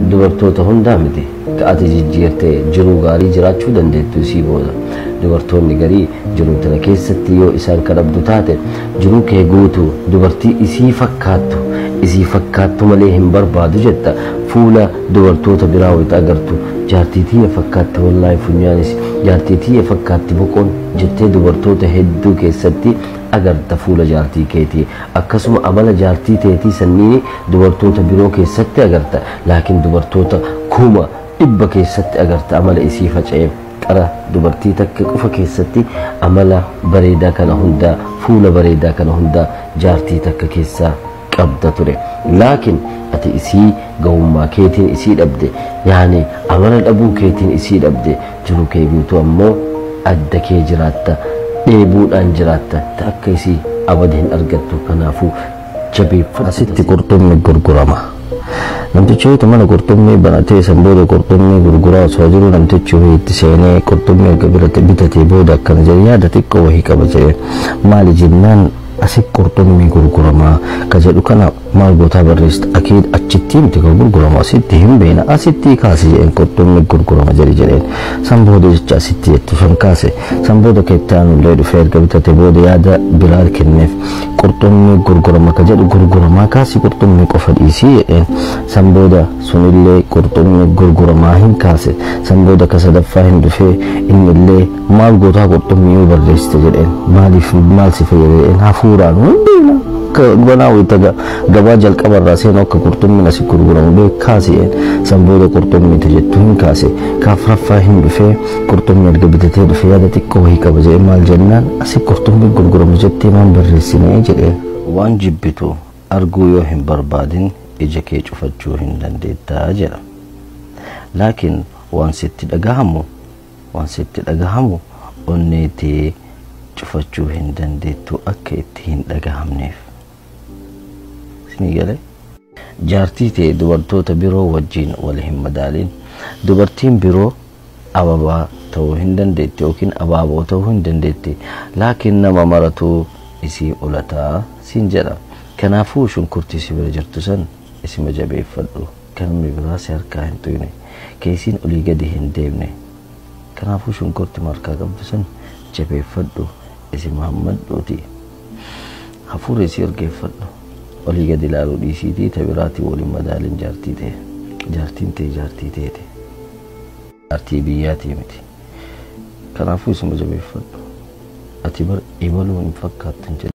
dubartoota hundaa miti ka ati jijjiirtee jiruu gaarii jiraachuu dandeettu isii booda. Dubartoonni garii jiruu tana keessatti yoo isaan kadhabdu taate jiruu kee guutuu dubartii isii fakkaattu malee hin barbaadu jetta. Fuula dubartoota biraa wayita agartu jaartii tiyya fakkaatti wallaahi funyaanis jaartii tiyya fakkaatti boqoon jettee dubartoota hedduu keessatti agarta fuula jaartii keetii. Akkasuma amala jaartii teetii sanniin dubartoota biroo keessatti agarta. Laakiin dubartoota kuma dhibba keessatti agarta amala isii faca'ee. Qara dubartii takka qofa keessatti amala bareedaa kana hundaa fuula bareedaa kana hundaa jaartii takka keessaa qabda ture. Laakiin ati isii ga'ummaa keetiin isii dhabde, yaani amala dhabuu keetiin isii dhabde, jiruu kee guutuu ammoo adda kee jiraatta, dheebuudhaan jiraatta, akka isii abada hin argattu. Kanaafuu jabeeffadhu. Asitti qurxummii gurgurama. Namtichi yoo mana qurxummii banatee san booda qurxummii gurguraa osoo jiru namtichi itti seenee qurxummii erga bitatee booda akkana jedhee yaada xiqqoo wahii qaba jedhee maali jennaan asii qurxummii gurguramaa ka jedhu kana maal gootaa barreessita akiid achitti miti ka gurgurama asitti hin beena asitti kaase jedheen qurxummii gurgurama jedheen san booda jecha asitti jettu san kaase san booda keettaan illee dhufee erga bitatee booda yaada biraa kenneef qurxummii gurgurama ka jedhu gurguramaa kaasii qurxummii qofa dhiisii jedheen san booda sunillee qurxummii gurguramaa hin kaase san booda ka sadaffaa hin dhufee innillee maal gootaa qurxummii yoo barreessite jedheen maaliif maal si fayyada jedheen hafuuraan hundeena gona wita gabaa jalqabarraa seenuu akka qurxummiin asii gurguramu beekaasee san booda qurxummii jettu hin kaase kaafraffaa hin dhufee qurxummii erga bitatee dhufee yaada xiqqoo wahii qaba jedhee maal jennaan asii qurxummii gurguramu jettee maan barreessinee jedheen waan jibbitu arguu yoo hin barbaadin ija kee cufachuu hin dandeettaa jedha. Laakiin waan sitti dhagahamu onneetee cufachuu hin dandeettu akka itti hin dhagahamneef. Sinigale jaartii ta'e dubartoota biroo wajjin wal hin madaalin. Dubartiin biroo ababaa ta'uu hin dandeetti yookiin abaaboo ta'uu hin dandeetti. Laakiin nama maratu isii olataa siin jedha. Kanaafuu shunkurtii si bira jirtu san isima jabeeffadhu. Kan namni biraa si harkaa hin tuyne. Keessiin olii gadi hin deemne. Kanaafuu shunkurtii markaa qabdu san jabeeffadhu. Isi Muhammadduuti. Hafuura isii ergeeffadhu. Olii gadi ilaaluu dhiisiitii tabiraatii waliin madaalin jaartii ta'e. Jaartiin ta'e jaartii ta'e. Jaartii biyyaatii miti. Kanaafuu isima jabeeffadhu. Ati bar imaluu hin fakkaattan jedhe.